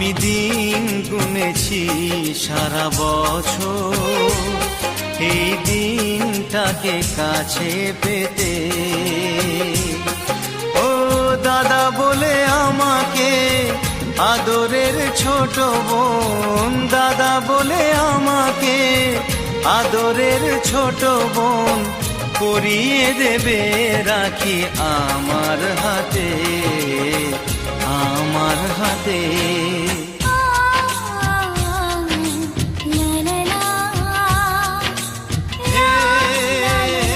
আমি দিন গুনেছি সারা বছর এই দিনটাকে কাছে পেতে। ও দাদা বলে আমাকে আদরের ছোট বোন, দাদা বলে আমাকে আদরের ছোট বোন পরিয়ে দেবে রাখি আমার হাতে, আমার হাতে।